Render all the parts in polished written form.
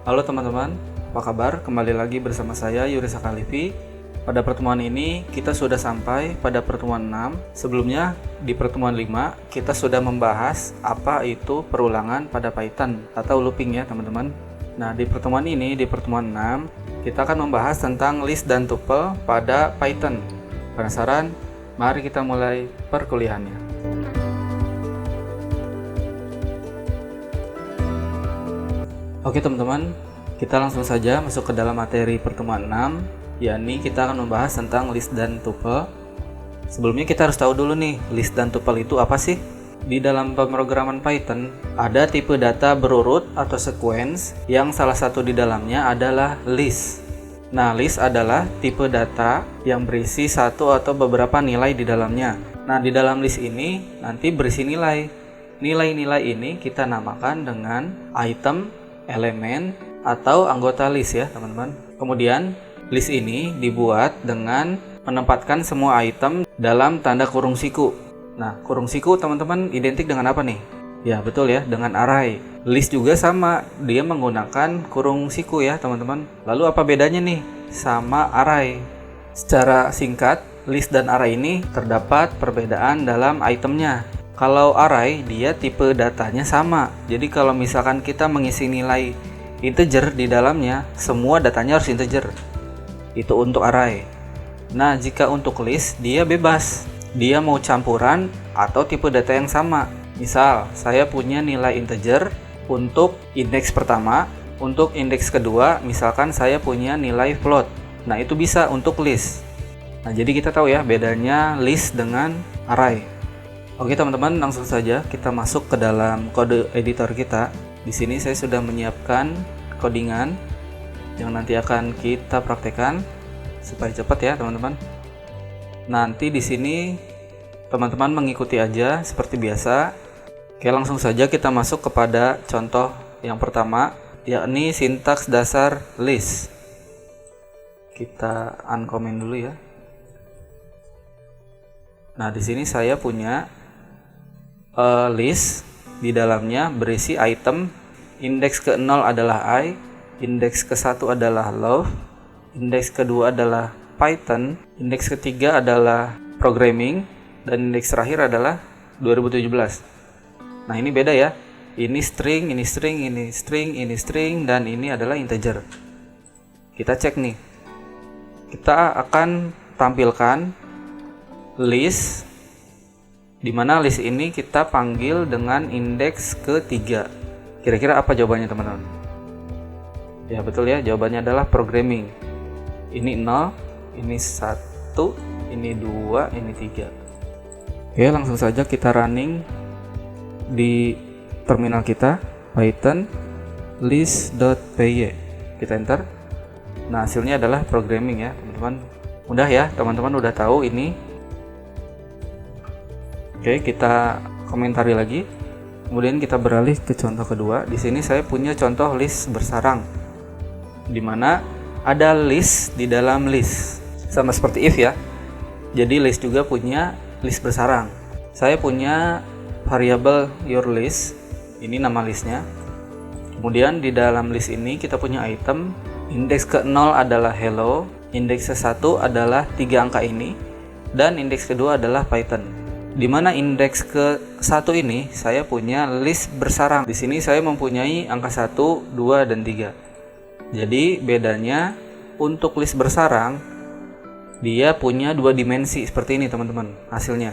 Halo teman-teman, apa kabar? Kembali lagi bersama saya Yuri Sakalivi. Pada pertemuan ini kita sudah sampai pada pertemuan 6. Sebelumnya di pertemuan 5 kita sudah membahas apa itu perulangan pada Python atau looping ya teman-teman. Nah di pertemuan ini, di pertemuan 6 kita akan membahas tentang list dan tuple pada Python. Penasaran? Mari kita mulai perkuliahannya. Oke teman-teman, kita langsung saja masuk ke dalam materi pertemuan 6, yakni kita akan membahas tentang list dan tuple. Sebelumnya kita harus tahu dulu nih, list dan tuple itu apa sih? Di dalam pemrograman Python, ada tipe data berurut atau sequence yang salah satu di dalamnya adalah list. Nah, list adalah tipe data yang berisi satu atau beberapa nilai di dalamnya. Nah, di dalam list ini nanti berisi nilai. Nilai-nilai ini kita namakan dengan item, elemen, atau anggota list ya teman-teman. Kemudian list ini dibuat dengan menempatkan semua item dalam tanda kurung siku. Nah, kurung siku teman-teman identik dengan apa nih? Ya betul ya, dengan array. List juga sama, dia menggunakan kurung siku ya teman-teman. Lalu apa bedanya nih sama array? Secara singkat, list dan array ini terdapat perbedaan dalam itemnya. Kalau array, dia tipe datanya sama. Jadi kalau misalkan kita mengisi nilai integer di dalamnya, semua datanya harus integer. Itu untuk array. Nah, jika untuk list, dia bebas. Dia mau campuran atau tipe data yang sama. Misal, saya punya nilai integer untuk indeks pertama. Untuk indeks kedua, misalkan saya punya nilai float. Nah, itu bisa untuk list. Nah, jadi kita tahu ya bedanya list dengan array. Oke teman-teman, langsung saja kita masuk ke dalam kode editor kita. Di sini saya sudah menyiapkan codingan yang nanti akan kita praktekkan supaya cepat ya teman-teman. Nanti di sini teman-teman mengikuti aja seperti biasa. Oke, langsung saja kita masuk kepada contoh yang pertama, yakni sintaks dasar list. Kita uncomment dulu ya. Nah, di sini saya punya list, di dalamnya berisi item. Indeks ke-0 adalah I, indeks ke-1 adalah love, indeks kedua adalah Python, indeks ketiga adalah programming, dan indeks terakhir adalah 2017. Nah, ini beda ya. Ini string, ini string, ini string, ini string, dan ini adalah integer. Kita cek nih. Kita akan tampilkan list, di mana list ini kita panggil dengan indeks ketiga. Kira-kira apa jawabannya teman-teman? Ya betul ya, jawabannya adalah programming. Ini 0, ini 1, ini 2, ini 3. Oke, langsung saja kita running di terminal kita, python list.py. Kita enter. Nah, hasilnya adalah programming ya teman-teman. Mudah ya, teman-teman udah tahu ini. Oke, kita komentari lagi. Kemudian kita beralih ke contoh kedua. Di sini saya punya contoh list bersarang, di mana ada list di dalam list, sama seperti if ya. Jadi list juga punya list bersarang. Saya punya variabel yourList, ini nama listnya. Kemudian di dalam list ini kita punya item. Indeks ke-0 adalah hello, indeks ke-1 adalah 3 angka ini, dan indeks kedua adalah Python. Di mana indeks ke-1 ini saya punya list bersarang. Di sini saya mempunyai angka 1, 2, dan 3. Jadi bedanya untuk list bersarang, dia punya 2 dimensi seperti ini teman-teman hasilnya.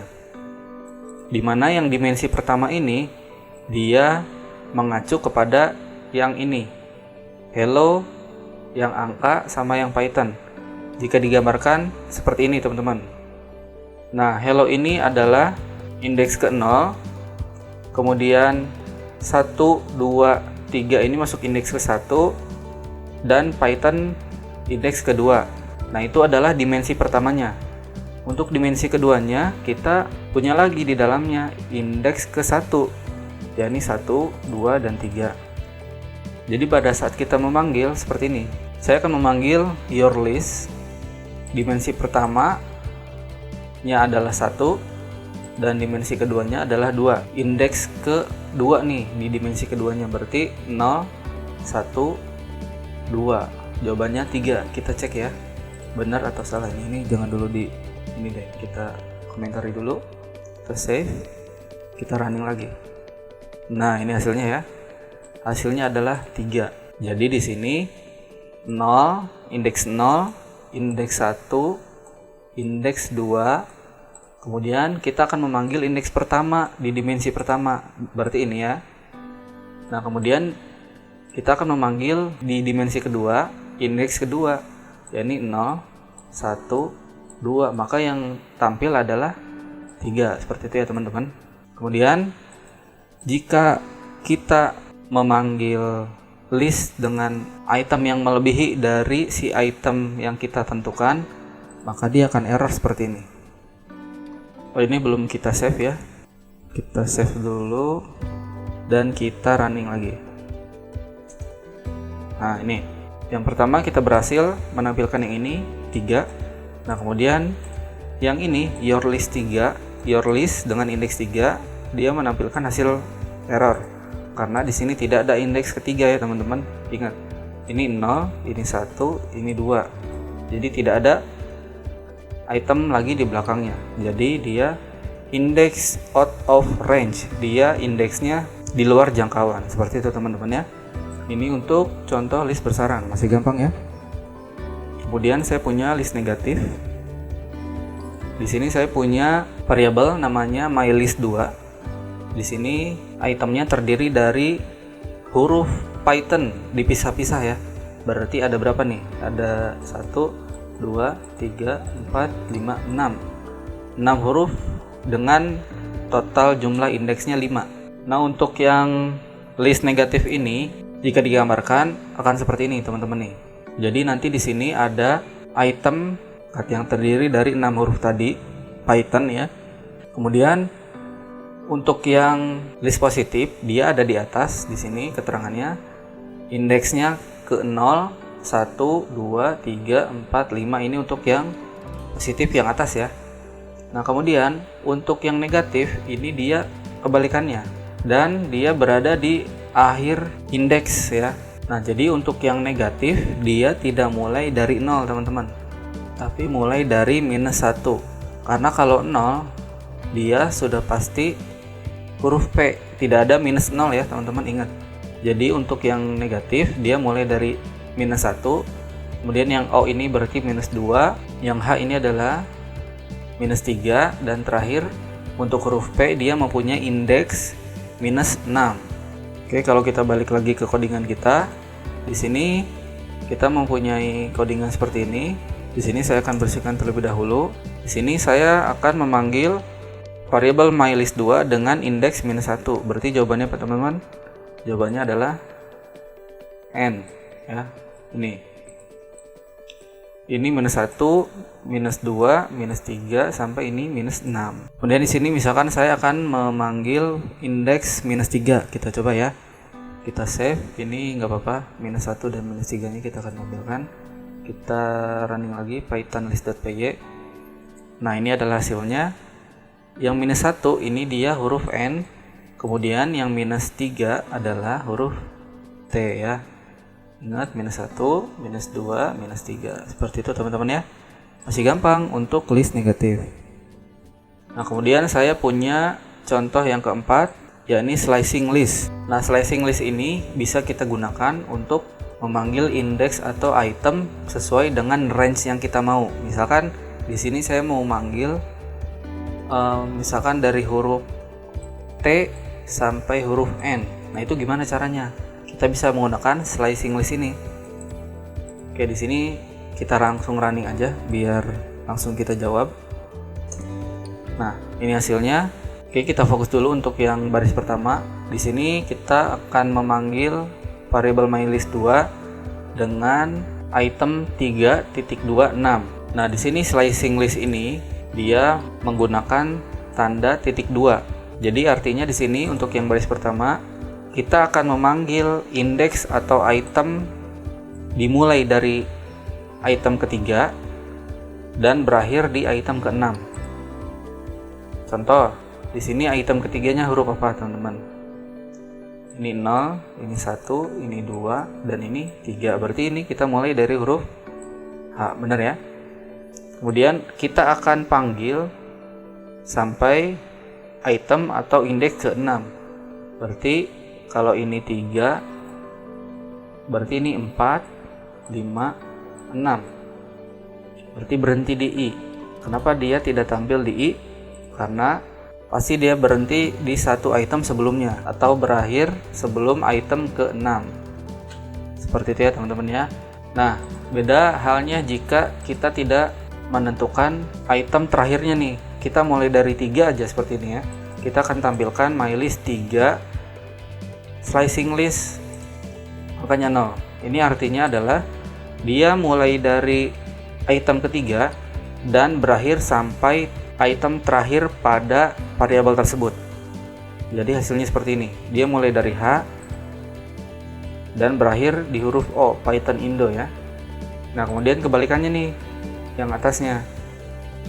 Di mana yang dimensi pertama ini dia mengacu kepada yang ini, hello, yang angka, sama yang Python. Jika digambarkan seperti ini teman-teman. Nah, hello ini adalah indeks ke-0, kemudian 1, 2, 3 ini masuk indeks ke-1, dan Python indeks kedua. Nah, itu adalah dimensi pertamanya. Untuk dimensi keduanya, kita punya lagi di dalamnya indeks ke-1, yakni 1, 2, dan 3. Jadi pada saat kita memanggil seperti ini, saya akan memanggil yourList, dimensi pertama adalah 1 dan dimensi keduanya adalah 2. Indeks ke-2 nih di dimensi keduanya berarti 0, 1, 2. Jawabannya 3. Kita cek ya, benar atau salah. Ini jangan dulu ini deh, kita komentari dulu, kita save, kita running lagi. Nah, ini hasilnya ya. Hasilnya adalah 3. Jadi di sini 0, indeks 0, indeks 1, indeks 2. Kemudian kita akan memanggil indeks pertama di dimensi pertama, berarti ini ya. Nah, kemudian kita akan memanggil di dimensi kedua, indeks kedua, yakni 0, 1, 2. Maka yang tampil adalah 3, seperti itu ya teman-teman. Kemudian jika kita memanggil list dengan item yang melebihi dari si item yang kita tentukan, maka dia akan error seperti ini. Oh, ini belum kita save ya. Kita save dulu dan kita running lagi. Nah, ini yang pertama kita berhasil menampilkan yang ini 3. Nah, kemudian yang ini your list 3, your list dengan indeks 3, dia menampilkan hasil error karena di sini tidak ada indeks ketiga ya teman-teman. Ingat, ini 0, ini 1, ini 2. Jadi tidak ada item lagi di belakangnya. Jadi dia index out of range, dia indeksnya di luar jangkauan. Seperti itu teman-teman ya. Ini untuk contoh list bersarang, masih gampang ya. Kemudian saya punya list negatif. Di sini saya punya variabel namanya mylist2. Di sini itemnya terdiri dari huruf Python dipisah-pisah ya. Berarti ada berapa nih? Ada 1, 2, 3, 4, 5, 6. 6 huruf dengan total jumlah indeksnya 5. Nah, untuk yang list negatif ini jika digambarkan akan seperti ini teman-teman nih. Jadi nanti di sini ada item yang terdiri dari 6 huruf tadi, Python ya. Kemudian untuk yang list positif dia ada di atas di sini keterangannya. Indeksnya ke 0, 1, 2, 3, 4, 5. Ini untuk yang positif yang atas ya. Nah, kemudian untuk yang negatif ini dia kebalikannya dan dia berada di akhir indeks ya. Nah, jadi untuk yang negatif dia tidak mulai dari 0 teman-teman, tapi mulai dari -1. Karena kalau 0 dia sudah pasti huruf P, tidak ada -0 ya teman-teman, ingat. Jadi untuk yang negatif dia mulai dari -1, kemudian yang O ini berarti -2, yang H ini adalah -3, dan terakhir untuk huruf P dia mempunyai indeks -6. Oke, kalau kita balik lagi ke codingan kita, di sini kita mempunyai codingan seperti ini. Di sini saya akan bersihkan terlebih dahulu. Di sini saya akan memanggil variabel mylist2 dengan indeks -1. Berarti jawabannya apa teman-teman? Jawabannya adalah N ya. Ini -1, -2, -3 sampai ini -6. Kemudian di sini misalkan saya akan memanggil indeks -3. Kita coba ya. Kita save. Ini nggak apa-apa. -1 dan -3 nya kita akan tampilkan. Kita running lagi python list.py. Nah, ini adalah hasilnya. Yang -1 ini dia huruf N. Kemudian yang -3 adalah huruf T ya. Ingat, -1, -2, -3. Seperti itu teman-teman ya. Masih gampang untuk list negatif. Nah, kemudian saya punya contoh yang keempat, yakni slicing list. Nah, slicing list ini bisa kita gunakan untuk memanggil indeks atau item sesuai dengan range yang kita mau. Misalkan di sini saya mau manggil misalkan dari huruf T sampai huruf N. Nah, itu gimana caranya? Kita bisa menggunakan slicing list ini. Oke, di sini kita langsung running aja biar langsung kita jawab. Nah, ini hasilnya. Oke, kita fokus dulu untuk yang baris pertama. Di sini kita akan memanggil variabel mylist2 dengan item 3.26. Nah, di sini slicing list ini dia menggunakan tanda .2. Jadi artinya di sini untuk yang baris pertama kita akan memanggil indeks atau item dimulai dari item ketiga dan berakhir di item ke-6. Contoh, di sini item ketiganya huruf apa, teman-teman? ini 0, ini 1, ini 2, dan ini 3. Berarti ini kita mulai dari huruf H, benar ya? Kemudian kita akan panggil sampai item atau indeks ke-6. Berarti kalau ini 3, berarti ini 4, 5, 6. Berarti berhenti di I. Kenapa dia tidak tampil di I? Karena pasti dia berhenti di satu item sebelumnya atau berakhir sebelum item ke-6. Seperti itu ya teman-teman ya. Nah, beda halnya jika kita tidak menentukan item terakhirnya nih. Kita mulai dari 3 aja seperti ini ya. Kita akan tampilkan mylist 3 slicing list makanya 0. Ini artinya adalah dia mulai dari item ketiga dan berakhir sampai item terakhir pada variabel tersebut. Jadi hasilnya seperti ini. Dia mulai dari H dan berakhir di huruf O, Python Indo ya. Nah, kemudian kebalikannya nih, yang atasnya.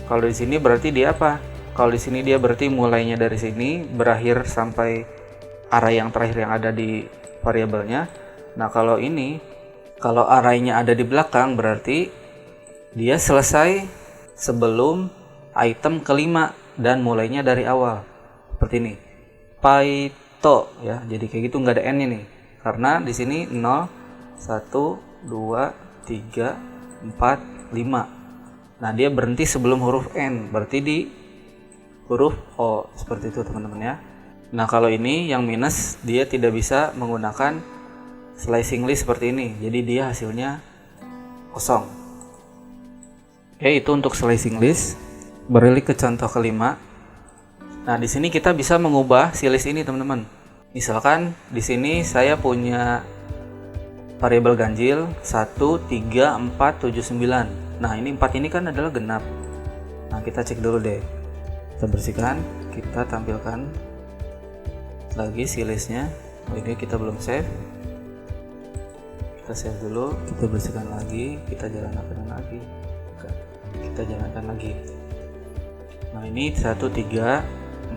Kalau di sini berarti dia apa? Kalau di sini dia berarti mulainya dari sini, berakhir sampai array yang terakhir yang ada di variabelnya. Nah, kalau ini, kalau array-nya ada di belakang, berarti dia selesai sebelum item kelima dan mulainya dari awal. Seperti ini. Python ya. Jadi kayak gitu, nggak ada n ini. Karena di sini 0, 1, 2, 3, 4, 5. Nah, dia berhenti sebelum huruf n, berarti di huruf O. Seperti itu teman-teman ya. Nah, kalau ini yang minus, dia tidak bisa menggunakan slicing list seperti ini. Jadi dia hasilnya kosong. Oke, itu untuk slicing list. Beralih ke contoh kelima. Nah, di sini kita bisa mengubah si list ini, teman-teman. Misalkan di sini saya punya variabel ganjil 1, 3, 4, 7, 9. Nah, ini 4 ini kan adalah genap. Nah, kita cek dulu deh. Kita bersihkan, kita tampilkan lagi si listnya. Ini kita belum save. Kita save dulu, kita bersihkan lagi, kita jalankan lagi. Kita jalankan lagi. Nah, ini 1, 3,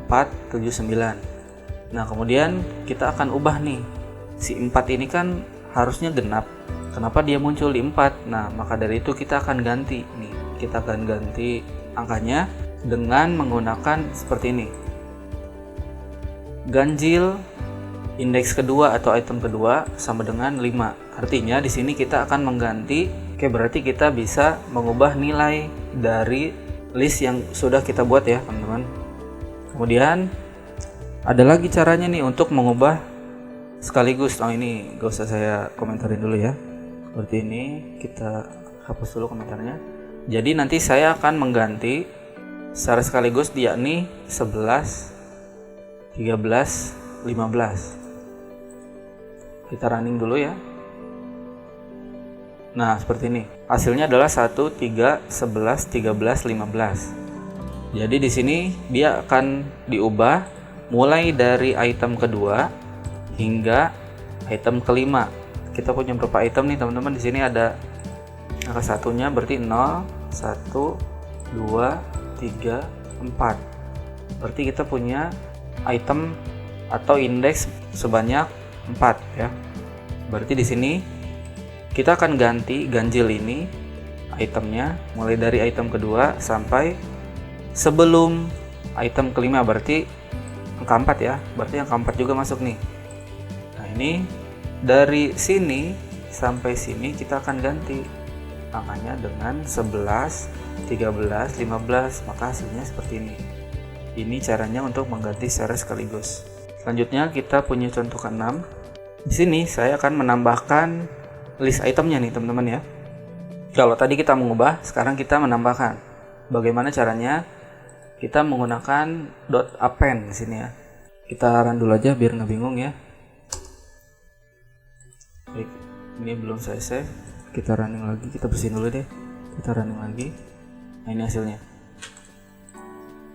4, 7, 9. Nah, kemudian kita akan ubah nih. Si 4 ini kan harusnya genap. Kenapa dia muncul di 4? Nah, maka dari itu kita akan ganti nih. Kita akan ganti angkanya dengan menggunakan seperti ini. Ganjil indeks kedua atau item kedua sama dengan 5. Artinya di sini kita akan mengganti. Oke, berarti kita bisa mengubah nilai dari list yang sudah kita buat ya teman-teman. Kemudian ada lagi caranya nih untuk mengubah sekaligus. Oh, ini gak usah saya komentarin dulu ya. Seperti ini, kita hapus dulu komentarnya. Jadi nanti saya akan mengganti secara sekaligus yakni 11, 13, 15. Kita running dulu ya. Nah, seperti ini. Hasilnya adalah 1, 3, 11, 13, 15. Jadi di sini dia akan diubah mulai dari item kedua hingga item kelima. Kita punya berapa item nih, teman-teman? Di sini ada angka satunya berarti 0, 1, 2, 3, 4. Berarti kita punya item atau indeks sebanyak 4 ya. Berarti di sini kita akan ganti ganjil ini itemnya mulai dari item kedua sampai sebelum item kelima, berarti angka 4 ya. Berarti angka 4 juga masuk nih. Nah, ini dari sini sampai sini kita akan ganti angkanya dengan 11, 13, 15. Maka hasilnya seperti ini. Ini caranya untuk mengganti secara sekaligus. Selanjutnya kita punya contoh ke-6. Di sini saya akan menambahkan list itemnya nih teman-teman ya. Kalau tadi kita mengubah, sekarang kita menambahkan. Bagaimana caranya? Kita menggunakan .append di sini ya. Kita run dulu aja biar nggak bingung ya. Baik, ini belum saya save. Kita running lagi, kita bersihin dulu deh. Kita running lagi. Nah, ini hasilnya.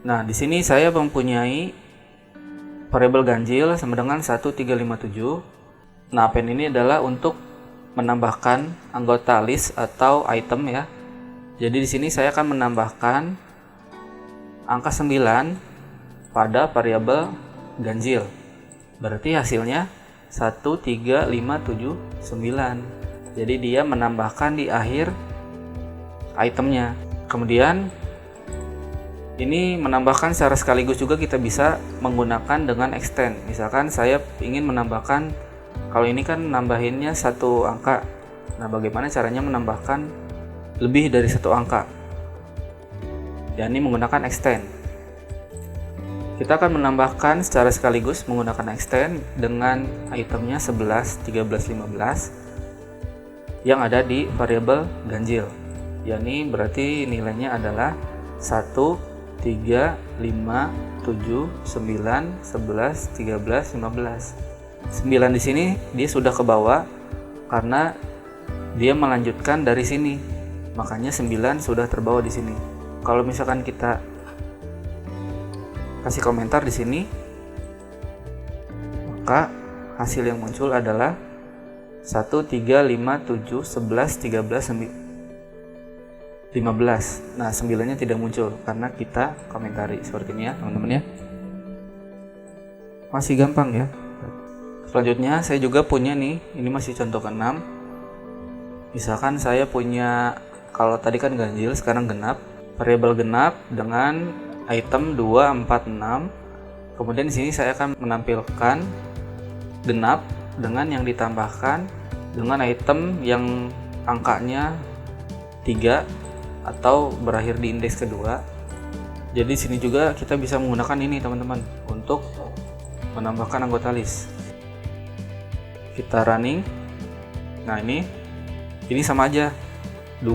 Nah, di sini saya mempunyai variabel ganjil sama dengan 1357. Nah, append ini adalah untuk menambahkan anggota list atau item ya. Jadi di sini saya akan menambahkan angka 9 pada variabel ganjil. Berarti hasilnya 13579. Jadi dia menambahkan di akhir itemnya. Kemudian ini menambahkan secara sekaligus juga kita bisa menggunakan dengan extend. Misalkan saya ingin menambahkan, kalau ini kan nambahinnya satu angka. Nah, bagaimana caranya menambahkan lebih dari satu angka? Ya, ini menggunakan extend. Kita akan menambahkan secara sekaligus menggunakan extend dengan itemnya 11, 13, 15 yang ada di variabel ganjil. Ya, ini berarti nilainya adalah 1, 3, 5, 7, 9, 11, 13, 15. 9 di sini dia sudah ke bawah karena dia melanjutkan dari sini. Makanya 9 sudah terbawa di sini. Kalau misalkan kita kasih komentar di sini, maka hasil yang muncul adalah 1, 3, 5, 7, 11, 13, 15. Nah, 9-nya tidak muncul karena kita komentari seperti ini ya, teman-teman ya. Masih gampang ya. Selanjutnya saya juga punya nih, ini masih contoh ke-6. Misalkan saya punya, kalau tadi kan ganjil, sekarang genap. Variabel genap dengan item 2, 4, 6. Kemudian di sini saya akan menampilkan genap dengan yang ditambahkan dengan item yang angkanya 3 atau berakhir di indeks kedua. Jadi sini juga kita bisa menggunakan ini teman-teman untuk menambahkan anggota list. Kita running. Nah, ini sama aja 2,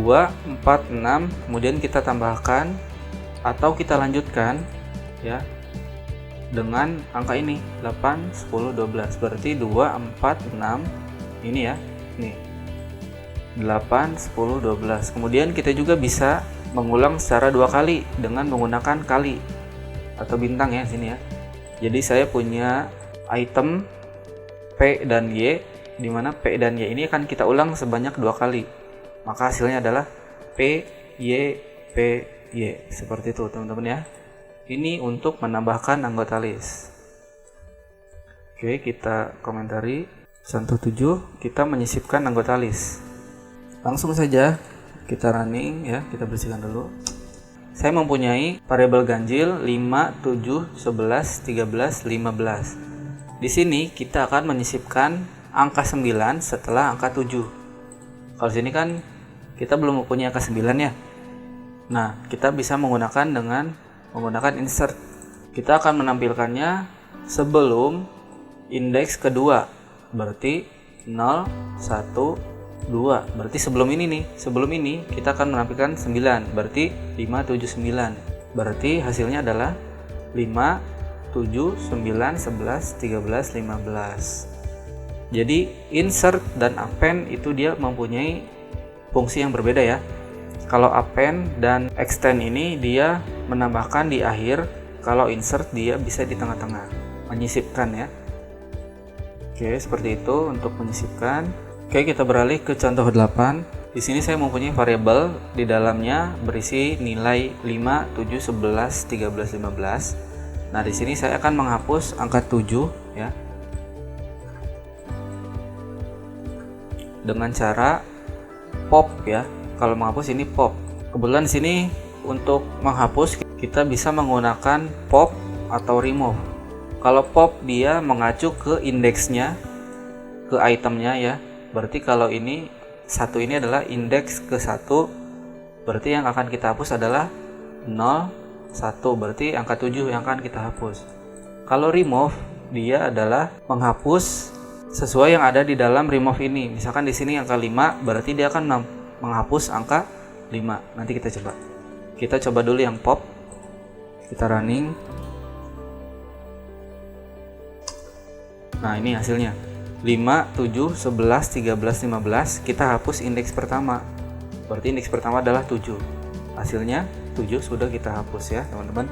4, 6, kemudian kita tambahkan atau kita lanjutkan ya dengan angka ini 8, 10, 12. Berarti 2, 4, 6 ini ya. Nih. 8, 10, 12. Kemudian kita juga bisa mengulang secara 2 kali dengan menggunakan kali atau bintang ya sini ya. Jadi saya punya item P dan Y, di mana P dan Y ini akan kita ulang sebanyak 2 kali. Maka hasilnya adalah P, Y, P, Y. Seperti itu teman-teman ya. Ini untuk menambahkan anggota list. Oke, kita komentari. Contoh 7, kita menyisipkan anggota list. Langsung saja kita running ya, kita bersihkan dulu. Saya mempunyai variabel ganjil 5, 7, 11, 13, 15. Di sini kita akan menyisipkan angka 9 setelah angka 7. Kalau sini kan kita belum mempunyai angka 9 ya. Nah, kita bisa menggunakan dengan menggunakan insert. Kita akan menampilkannya sebelum indeks kedua. Berarti 0, 1, 2. Berarti sebelum ini nih, sebelum ini kita akan menampilkan 9. Berarti 5, 7, 9. Berarti hasilnya adalah 5, 7, 9, 11, 13, 15. Jadi insert dan append itu dia mempunyai fungsi yang berbeda ya. Kalau append dan extend ini dia menambahkan di akhir, kalau insert dia bisa di tengah-tengah, menyisipkan ya. Oke, seperti itu untuk menyisipkan. Oke, kita beralih ke contoh 8. Di sini saya mempunyai variabel di dalamnya berisi nilai 5, 7, 11, 13, 15. Nah, di sini saya akan menghapus angka 7 ya. Dengan cara pop ya. Kalau menghapus ini pop. Kebetulan di sini untuk menghapus kita bisa menggunakan pop atau remove. Kalau pop dia mengacu ke indeksnya, ke itemnya ya. Berarti kalau ini satu ini adalah indeks ke 1, berarti yang akan kita hapus adalah 0, 1, berarti angka 7 yang akan kita hapus. Kalau remove dia adalah menghapus sesuai yang ada di dalam remove ini. Misalkan di sini angka 5, berarti dia akan menghapus angka 5. Nanti kita coba. Kita coba dulu yang pop. Kita running. Nah, ini hasilnya. 5, 7, 11, 13, 15 kita hapus indeks pertama. Berarti indeks pertama adalah 7. Hasilnya 7 sudah kita hapus ya teman-teman.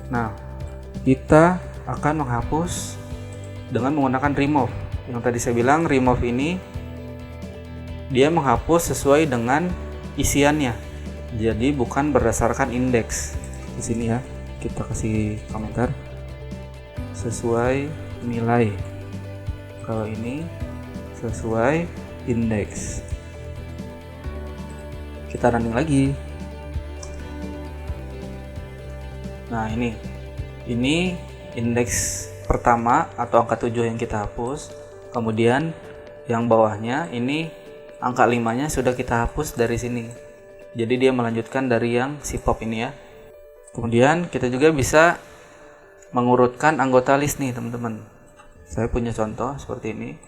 Nah, kita akan menghapus dengan menggunakan remove. Yang tadi saya bilang remove ini dia menghapus sesuai dengan isiannya. Jadi bukan berdasarkan indeks. Di sini ya, kita kasih komentar sesuai nilai. Kalau ini sesuai indeks. Kita running lagi. Nah, ini indeks pertama atau angka 7 yang kita hapus. Kemudian yang bawahnya ini angka 5-nya sudah kita hapus dari sini. Jadi dia melanjutkan dari yang si pop ini ya. Kemudian kita juga bisa mengurutkan anggota list nih teman-teman. Saya punya contoh seperti ini.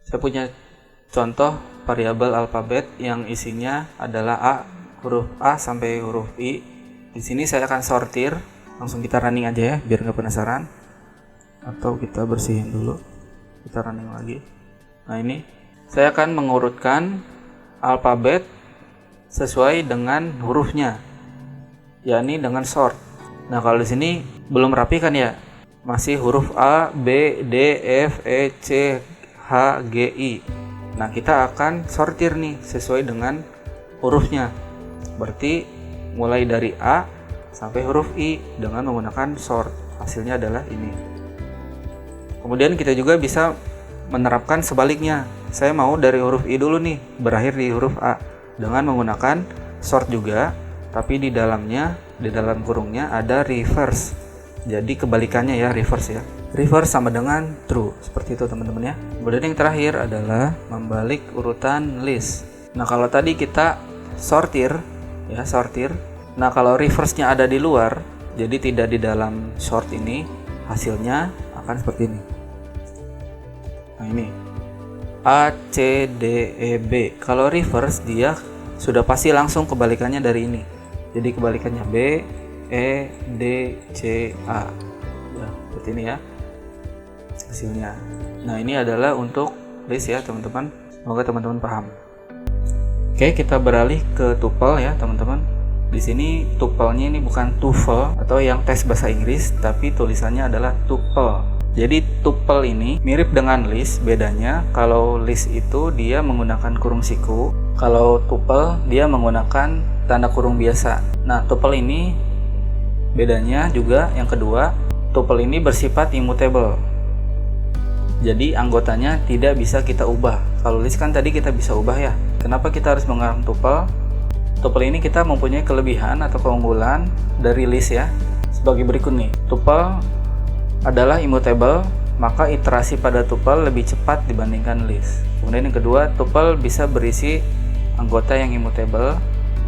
Saya punya contoh variabel alfabet yang isinya adalah huruf A sampai huruf I. Di sini saya akan sortir. Langsung kita running aja ya, biar nggak penasaran. Atau kita bersihin dulu. Kita running lagi. Nah, ini saya akan mengurutkan alfabet sesuai dengan hurufnya, yakni dengan sort. Nah, kalau di sini belum rapi kan ya, masih huruf A, B, D, F, E, C, H, G, I. Nah, kita akan sortir nih sesuai dengan hurufnya. Berarti mulai dari A sampai huruf I dengan menggunakan sort. Hasilnya adalah ini. Kemudian kita juga bisa menerapkan sebaliknya. Saya mau dari huruf I dulu nih, berakhir di huruf A dengan menggunakan sort juga, tapi di dalam kurungnya ada reverse. Jadi kebalikannya ya, reverse ya. Reverse sama dengan true, seperti itu teman-teman ya. Kemudian yang terakhir adalah membalik urutan list. Nah, kalau tadi kita sortir ya, sortir. Nah, kalau reverse-nya ada di luar, jadi tidak di dalam sort ini, hasilnya akan seperti ini. Nah, ini A, C, D, E, B. Kalau reverse dia sudah pasti langsung kebalikannya dari ini. Jadi kebalikannya B, E, D, C, A. Ya, seperti ini ya hasilnya. Nah, ini adalah untuk list ya teman-teman. Semoga teman-teman paham. Oke, kita beralih ke tuple ya teman-teman. Di sini tuple-nya ini bukan tuple atau yang tes bahasa Inggris, tapi tulisannya adalah tuple. Jadi tuple ini mirip dengan list, bedanya kalau list itu dia menggunakan kurung siku, kalau tuple dia menggunakan tanda kurung biasa. Nah, tuple ini bedanya juga yang kedua, tuple ini bersifat immutable. Jadi anggotanya tidak bisa kita ubah. Kalau list kan tadi kita bisa ubah ya. Kenapa kita harus menggunakan tuple? Tuple ini kita mempunyai kelebihan atau keunggulan dari list ya. Sebagai berikut nih. Tuple adalah immutable, maka iterasi pada tuple lebih cepat dibandingkan list. Kemudian yang kedua, tuple bisa berisi anggota yang immutable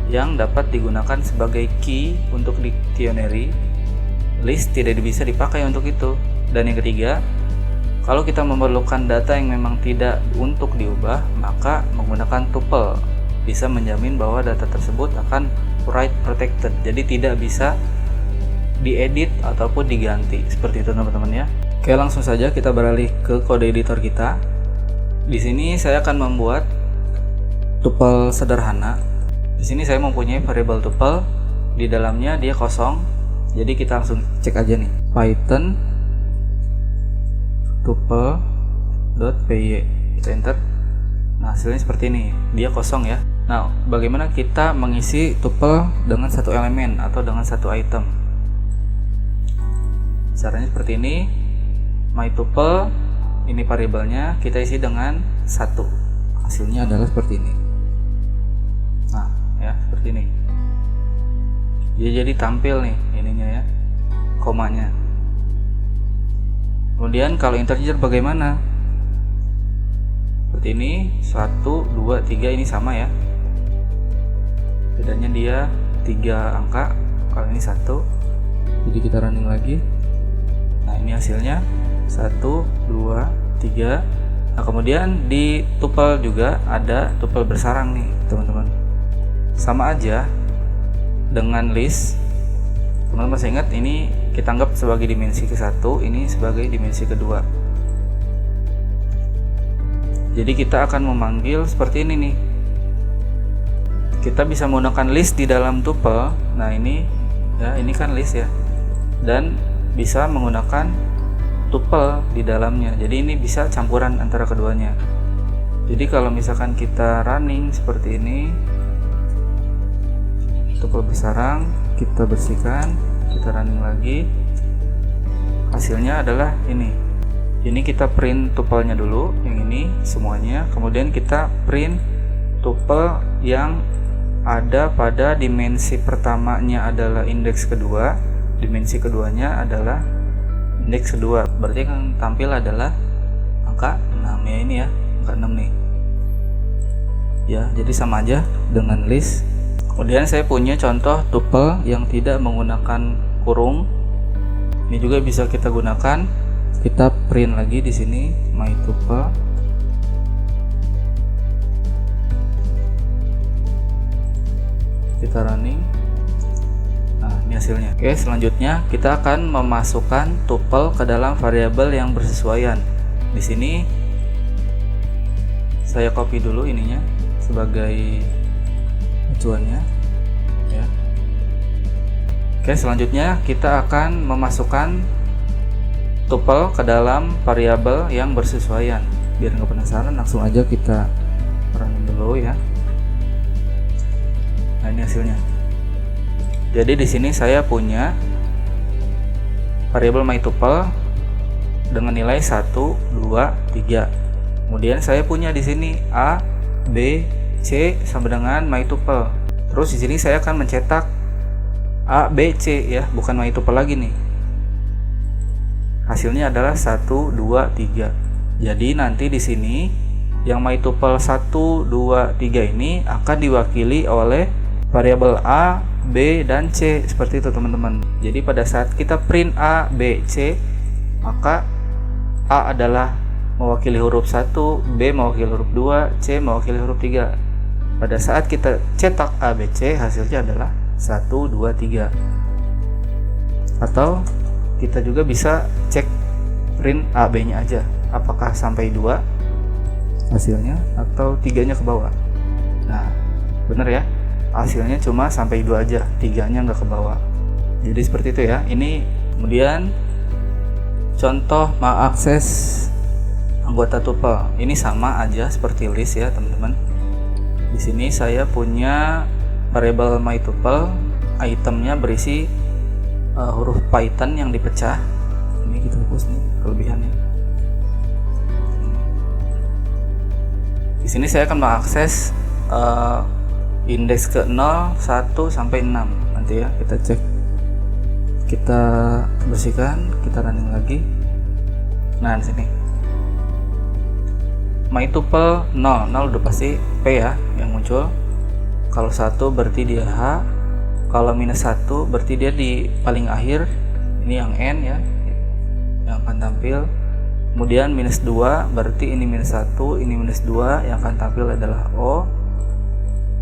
yang dapat digunakan sebagai key untuk dictionary. List tidak bisa dipakai untuk itu. Dan yang ketiga, kalau kita memerlukan data yang memang tidak untuk diubah, maka menggunakan tuple bisa menjamin bahwa data tersebut akan write protected. Jadi tidak bisa diedit ataupun diganti. Seperti itu teman-teman ya. Oke, langsung saja kita beralih ke kode editor kita. Di sini saya akan membuat tuple sederhana. Di sini saya mempunyai variabel tuple, di dalamnya dia kosong. Jadi kita langsung cek aja nih. Python tuple.py. Kita enter. Nah, hasilnya seperti ini. Dia kosong ya. Nah, bagaimana kita mengisi tuple dengan satu elemen atau dengan satu item? Caranya seperti ini. My tuple, ini variabelnya, kita isi dengan 1. Hasilnya adalah seperti ini. Nah, ya, seperti ini. Dia jadi tampil nih ininya ya, komanya. Kemudian kalau integer bagaimana? Seperti ini, 1, 2, 3 ini sama ya. Bedanya dia 3 angka, kalau ini 1. Jadi kita running lagi. Nah, ini hasilnya 1, 2, 3. Nah, kemudian di tuple juga ada tuple bersarang nih teman-teman. Sama aja dengan list. Teman-teman masih ingat ini kita anggap sebagai dimensi ke-1, ini sebagai dimensi kedua. Jadi kita akan memanggil seperti ini nih. Kita bisa menggunakan list di dalam tuple. Nah, ini ya, ini kan list ya. Dan bisa menggunakan tuple di dalamnya. Jadi ini bisa campuran antara keduanya. Jadi kalau misalkan kita running seperti ini, tuple bersarang, kita bersihkan, kita running lagi, hasilnya adalah ini. Ini kita print tupelnya dulu, yang ini semuanya. Kemudian kita print tupel yang ada pada dimensi pertamanya adalah indeks kedua, dimensi keduanya adalah indeks kedua. Berarti yang tampil adalah angka 6 ya, ini ya, angka 6 nih. Ya, jadi sama aja dengan list. Kemudian saya punya contoh tupel yang tidak menggunakan kurung. Ini juga bisa kita gunakan. Kita print lagi di sini my tuple. Kita running. Nah, ini hasilnya. Oke, selanjutnya kita akan memasukkan tuple ke dalam variabel yang bersesuaian. Di sini saya copy dulu ininya sebagai acuannya ya. Oke, selanjutnya kita akan memasukkan tuple ke dalam variabel yang bersesuaian. Biar nggak penasaran, langsung aja kita running dulu ya. Nah, ini hasilnya. Jadi di sini saya punya variabel myTuple dengan nilai 1, 2, 3. Kemudian saya punya di sini A, B, C sama dengan myTuple. Terus di sini saya akan mencetak A, B, C ya, bukan myTuple lagi nih. Hasilnya adalah 1, 2, 3. Jadi nanti di sini yang myTuple 1, 2, 3 ini akan diwakili oleh variabel A, B, dan C seperti itu teman-teman. Jadi pada saat kita print A, B, C, maka A adalah mewakili huruf 1, B mewakili huruf 2, C mewakili huruf 3. Pada saat kita cetak A, B, C, hasilnya adalah 1, 2, 3. Atau kita juga bisa cek print A, B nya aja, apakah sampai 2 hasilnya atau 3 nya ke bawah. Nah, bener ya, hasilnya cuma sampai 2 aja, 3 nya nggak ke bawah. Jadi seperti itu ya. Ini kemudian contoh mengakses anggota tuple. Ini sama aja seperti list ya teman-teman. Di sini saya punya variabel myTuple, itemnya berisi huruf Python yang dipecah. Ini kita hapus nih kelebihannya. Di sini saya akan mengakses indeks ke 0, 1 sampai 6. Nanti ya kita cek. Kita bersihkan, kita running lagi. Nah, di sini myTuple 0 udah pasti P ya yang muncul. Kalau 1 berarti dia H. Kalau minus 1 berarti dia di paling akhir. Ini yang N ya, yang akan tampil. Kemudian minus 2 berarti ini minus 1, ini minus 2, yang akan tampil adalah O.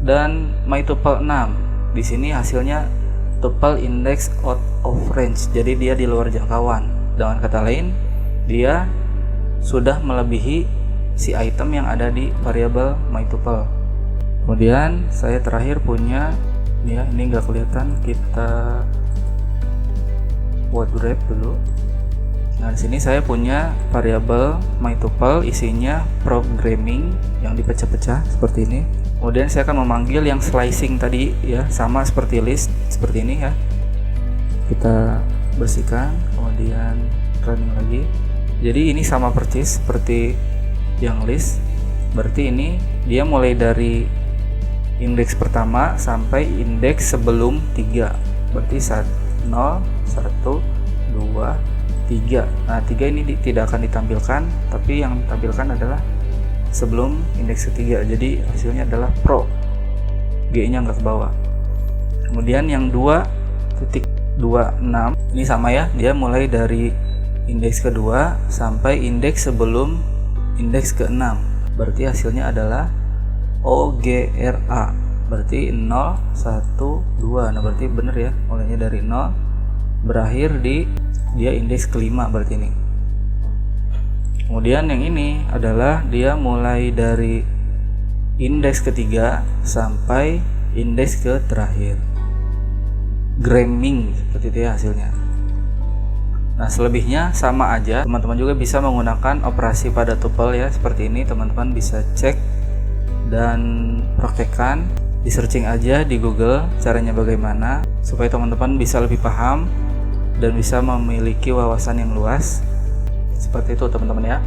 Dan myTuple 6 di sini hasilnya tuple index out of range, jadi dia di luar jangkauan. Dengan kata lain, dia sudah melebihi si item yang ada di variabel myTuple. Kemudian saya terakhir punya ya, ini nggak kelihatan, kita word wrap dulu. Nah, di sini saya punya variabel myTuple, isinya programming yang dipecah-pecah seperti ini. Kemudian saya akan memanggil yang slicing tadi ya, sama seperti list, seperti ini ya. Kita bersihkan, kemudian running lagi. Jadi ini sama persis seperti yang list. Berarti ini dia mulai dari indeks pertama sampai indeks sebelum 3. Berarti 0, 1, 2, 3. Nah, 3 ini tidak akan ditampilkan, tapi yang ditampilkan adalah sebelum indeks ketiga. Jadi hasilnya adalah pro. G nya nggak ke bawah. Kemudian yang 2.26 ini sama ya, dia mulai dari indeks kedua sampai indeks sebelum indeks ke-6. Berarti hasilnya adalah OGRA. Berarti 0, 1, 2. Nah, berarti bener ya, mulainya dari 0 berakhir di dia indeks kelima berarti ini. Kemudian yang ini adalah dia mulai dari indeks ketiga sampai indeks ke terakhir. Gramming seperti itu ya hasilnya. Nah, selebihnya sama aja. Teman-teman juga bisa menggunakan operasi pada tuple ya, seperti ini. Teman-teman bisa cek dan praktekkan. Di searching aja di Google caranya bagaimana, supaya teman-teman bisa lebih paham dan bisa memiliki wawasan yang luas. Seperti itu teman-teman ya.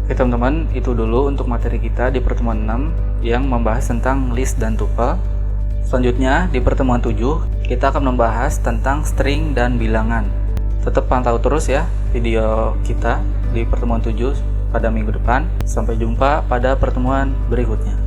Oke teman-teman, itu dulu untuk materi kita di pertemuan 6 yang membahas tentang list dan tuple. Selanjutnya di pertemuan 7 kita akan membahas tentang string dan bilangan. Tetap pantau terus ya video kita di pertemuan 7 pada minggu depan. Sampai jumpa pada pertemuan berikutnya.